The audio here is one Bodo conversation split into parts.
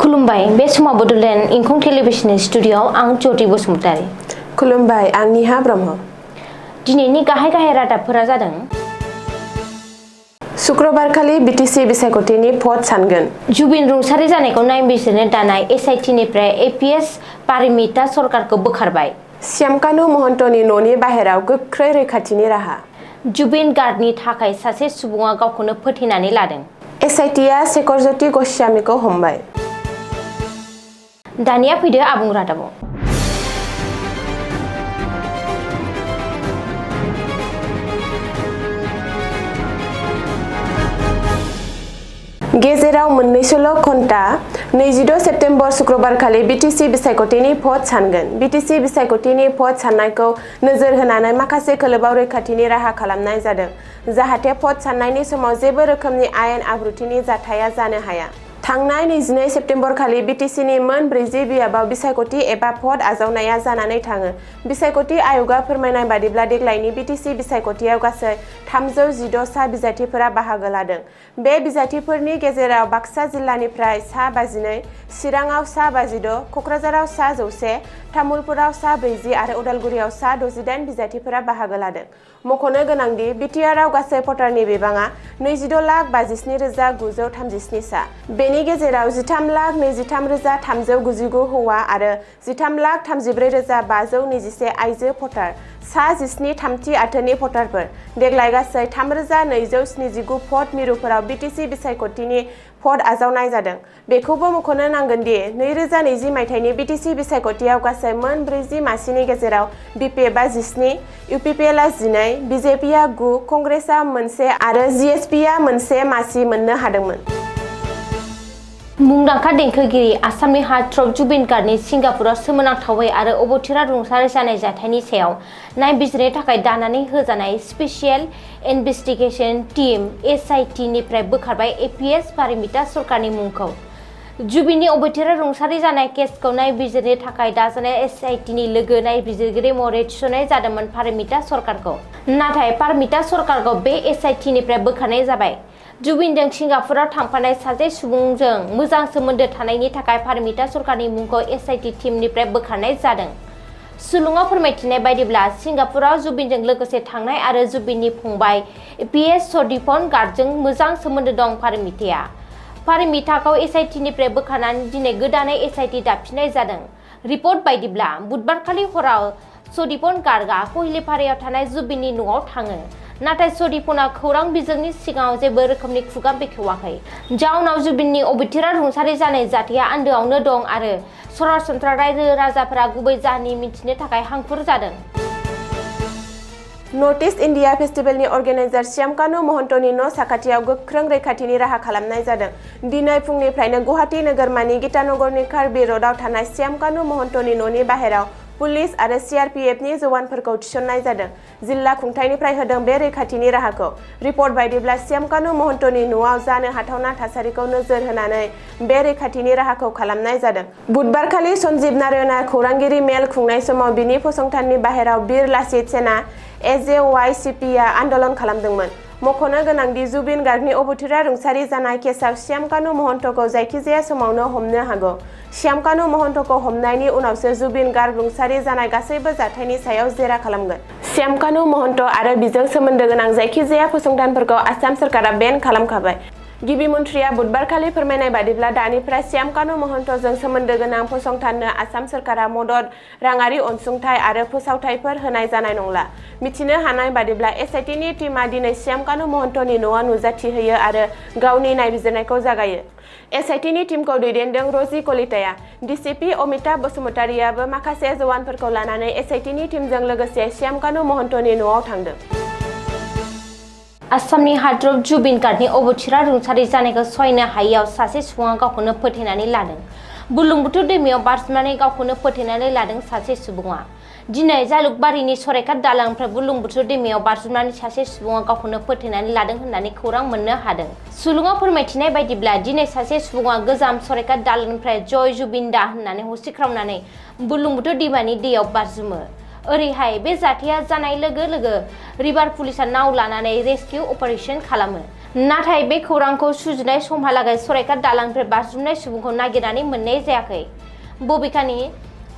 खुलुमबाय बे समाव बडोलेण्ड इंखं टेलिभिजननि स्टुडिय'आव आं ज्योति बसुमतारी। खुलुमबाय आं निहा ब्रह्म। दिनैनि गाहाय रादाबफोरा जादों शुक्रबारखालि बिटिसि बिसायख'थिनि भट सानगोन। जुबिन रुंसारि जानायखौ नायबिजिरनो दानाय एसआइटिनिफ्राय एपिएस पारमिता सरकारखौ बोखारबाय। श्यामकानु महन्तनि न'नि बाहेराव गोख्रै रैखाथिनि राहा। जुबिन गार्डनि थाखाय सासे सुबुङा गावखौनो फोथैनानै लादों। एसआइटिआ शेखर गस्वामीखौ हमबाय। दानिया फैदो आबुं रादाबाव। गेजेराव मोननैसोल' घन्टा 22 सेप्तेम्बर शुक्रबारखालि बिटिसि बिसायख'थिनि भट सानगोन। बिटिसि बिसायख'थिनि भट साननायखौ नोजोर होनानै माखासे खोलोबाव रैखाथिनि राहा खालामनाय जादों, जाहाथे भट साननायनि समाव जेबो रोखोमनि आयेन आब्रुथिनि जाथाया जानो हाया। थांनाय 22 सेप्तेम्बरखालि बिटिसिनि मोन 40 बियाबाव बिसायख'थि एबा भट आजावनाया जानानै थाङो। बिसायख'थि आय'गा फोरमायनाय बादिब्ला देग्लायनि बिटिसि बिसायख'थियाव गासै 316 सा बिजाथिफोरा बाहागो लादों। बे बिजाथिफोरनि गेजेराव बाक्सा जिल्लानिफ्राय सा 52, चिराङाव सा 56, क'क्राझाराव सा 100, तामुलपुराव सा 40 आरो उदालगुरियाव सा 68 बिजाथिफोरा बाहागो लादों। मख'नो गोनांदि बिटिआरआव गासै भटारनि बिबाङा 22,57,937 सा। बेनि गेजेराव 13,23,399 हौवा आरो 13,34,521 आइजो भटार, सा 17 थामथि आथोननि भटारफोर। देग्लाय गासै 3,279 भट मिरुफोराव बिटिसि बिसायख'थिनि भट आजावनाय जादों। बेखौबो मख'नो नांगोन दि 2020 मायथाइनि बिटिसि बिसायख'थियाव गासै मोन 40 मासिनि गेजेराव बिपिएफआ 17, इउपिपिएलआ 12, बिजेपिआ 9, कंग्रेसआ 1 आरो जिएसपिआ 1 मासि मोननो हादोंमोन। मुंदांखा देंखोगिरि आसामनि हार्टथ्रब जुबिन गार्डनि सिंगापुराव सोमोनांथावै आरो अबथिरा रुंसारि जानाय जाथायनि सायाव नायबिजिरनो थाखाय दानानै होजानाय स्पेसियेल इनभेस्टिगेशन टीम एसआइटिनिफ्राय बोखारबाय एपिएस पारमिता सरकारनि मुंखौ। जुबिननि अबथिरा रुंसारि जानाय केसखौ नायबिजिरनो थाखाय दाजानाय एसआइटिनि लोगो नायबिजिरगिरि महरै थिसननाय जादोंमोन पारमिता सरकारखौ। नाथाय पारमिता सरकारखौ बे एसआइटिनिफ्राय बोखारनाय जाबाय। जुबिनजों सिंगापुराव थांफानाय सासे सुबुंजों मोजां सोमोन्दो थानायनि थाखाय पारमिता सरकारनि मुंखौ एसआइटि टीमनिफ्राय बोखारनाय जादों। सुलुङाव फोरमायथिनाय बायदिब्ला सिंगापुराव जुबिनजों लोगोसे थांनाय आरो जुबिननि फंबाय एपिएस सदीपन गार्डजों मोजां सोमोन्दो दं पारमिताया। पारमिताखौ एसआइटिनिफ्राय बोखारनानै दिनै गोदानै एसआइटि दाफिननाय जादों। रिपर्ट बायदिब्ला बुधबारखालि हराव सदीपन गार्डआ कहिलिपारायाव थानाय जुबिननि न'आव थाङो। नाथाय सदीपना खौरां बिजोंनि सिगाङाव जेबो रोखोमनि खुगा बेखेवाखै। जाउनाव जुबिननि अबथिरा रुंसारि जानाय जाथाया आन्दोआवनो दं आरो सरासनस्रा रायजो राजाफोरा गुबै जाहोननि मिथिनो थाखाय हांखुर जादों। नर्थ इस्ट इन्डिया फेस्टिभेलनि अर्गेनाइजार श्यामकानु महन्तनि न' साखाथियाव गोख्रों रैखाथिनि राहा खालामनाय जादों। दिनै फुंनिफ्रायनो गुवाहाटी नोगोरमानि गीतानगरनि कार्बी र'डआव थानाय श्यामकानु महन्तनि न'नि बाहेराव पुलिस आरो सिआरपिएफनि जवानफोरखौ थिसननाय जादों। जिल्ला खुंथायनिफ्राय होदों बे रैखाथिनि राहाखौ। रिपर्ट बायदिब्ला श्यामकानु महन्तनि न'आव जानो हाथावना थासारिखौ नोजोर होनानै बे रैखाथिनि राहाखौ खालामनाय जादों। बुधबारखालि सन्जीब नारायणआ खौरांगिरि मेल खुंनाय समाव बिनि फसंथाननि बाहेराव वीर लाचित सेना एजेवाइसिपिआ आन्दोलन खालामदोंमोन। मख'नो गोनांदि जुबिन गार्गनि अबथिरा रुंसारि जानाय केसआव श्यामकानु महन्तखौ जायखिजाया समावनो हमनो हागौ। श्यामकानु महन्तखौ हमनायनि उनावसो जुबिन गार्ग रुंसारि जानाय गासैबो जाथायनि सायाव जेरा खालामगोन। श्यामकानु महन्त आरो बिजों सोमोन्दो गोनां जायखिजाया फसंथानफोरखौ आसाम सोरखारा बेन खालामखाबाय। गिबि मन्थ्रिया बुधबारखालि फोरमायनाय बादिब्ला दानिफ्राय श्यामकानु महन्तजों सोमोन्दो गोनां फसंथाननो आसाम सोरखारा मदद, राङारि अनसुंथाइ आरो फोसावथायफोर होनाय जानाय नंला। मिथिनो हानाय बादिब्ला एसआइटिनि टीमआ दिनै श्यामकानु महन्तनि न'आव नुजाथिहैयो आरो गावनि नायबिजिरनायखौ जागायो। एसआइटिनि टीमखौ दैदेनदों रजि कलिताया। डिसिपि अमिताभ बसुमतारीआबो माखासे जवानफोरखौ लानानै एसआइटिनि टीमजों लोगोसे श्यामकानु महन्तनि न'आव थांदों। आसामनि हार्टथ्रब जुबिन गार्गनि अबथिरा रुंसारि जानायखौ सहायनो हायैयाव सासे सुबुङा गावखौनो फोथैनानै लादों। बुरलुंबुथुर दैमायाव बारजुमनानै गावखौनो फोथैनानै लादों सासे सुबुङा। दिनै जालुकबारिनि सराइघाट दालांनिफ्राय बुरलुंबुथुर दैमायाव बारजुमनानै सासे सुबुङा गावखौनो फोथैनानै लादों होननानै खौरां मोननो हादों। सुलुङाव फोरमायथिनाय बायदिब्ला दिनै सासे सुबुङा गोजाम सराइघाट दालांनिफ्राय जय जुबिनदा होननानै हस्रिख्रावनानै बुरलुंबुथुर दैमानि दैयाव बारजुमो। ओरैहाय बे जाथाया जानाय लोगो लोगो रिभार पुलिसआ नाव लानानै रेस्किउ अपारेशन खालामो। नाथाय बे खौरांखौ सुजुनाय समहालागै सराइघाट दालांनिफ्राय बाज्रुमनाय सुबुंखौ नागिरनानै मोननाय जायाखै। बबेखानि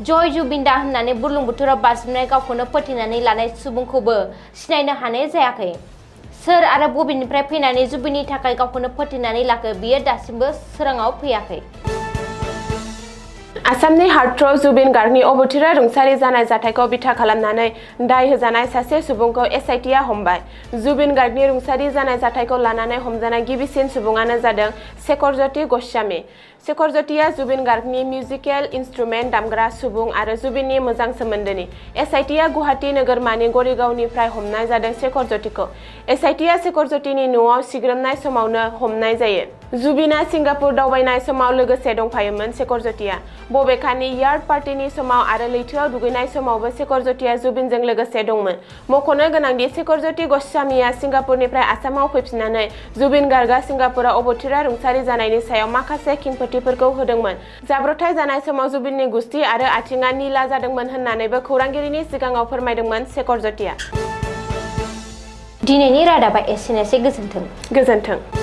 जय जुबिनदा होननानै बुरलुंबुथुराव बाज्रुमनाय गावखौनो फोथैनानै लानाय सुबुंखौबो सिनायनो हानाय जायाखै। सोर आरो बबेनिफ्राय फैनानै जुबिननि थाखाय गावखौनो फोथैनानै लाखो बियो दासिमबो सोराङाव फैयाखै। आसामनि हार्टथ्रब जुबिन गार्गनि अबथिरा रुंसारि जानाय जाथायखौ बिथा खालामनानै दाय होजानाय सासे सुबुंखौ एसआइटिआ हमबाय। जुबिन गार्गनि रुंसारि जानाय जाथायखौ लानानै हमजानाय गिबिसिन सुबुङानो जादों शेखरज्योति गस्वामी। शेखरज्योतिआ जुबिन गार्गनि मिउजिकेल इन्स्ट्रुमेन्ट दामग्रा सुबुं आरो जुबिननि मोजां सोमोन्दोनि। एसआइटिआ गुवाहाटी नोगोरमानि गरिगावनिफ्राय हमनाय जादों शेखरज्योतिखौ। एसआइटिआ शेखरज्योतिनि न'आव सिग्रोमनाय समावनो हमनाय जायो। जुबिनआ सिंगापुर दावबायनाय समाव लोगोसे दंफायोमोन शेखरज्योतिआ। बबेखानि यार्ड पार्टिनि समाव आरो लैथोआव दुगैनाय समावबो शेखरज्योतिआ जुबिनजों लोगोसे दंमोन। मख'नो गोनांदि शेखरज्योति गस्वामीआ सिंगापुरनिफ्राय आसामाव फैफिननानै जुबिन गार्गआ सिंगापुराव अबथिरा रुंसारि जानायनि सायाव माखासे खेंफोरथिफोरखौ होदोंमोन। जाब्रबथाय जानाय समाव जुबिननि गुसथि आरो आथिंआ निला जादोंमोन होननानैबो खौरांगिरिनि सिगाङाव फोरमायदोंमोन शेखरज्योतिआ। दिनैनि रादाबा एसेनोसै। गोजोन्थों।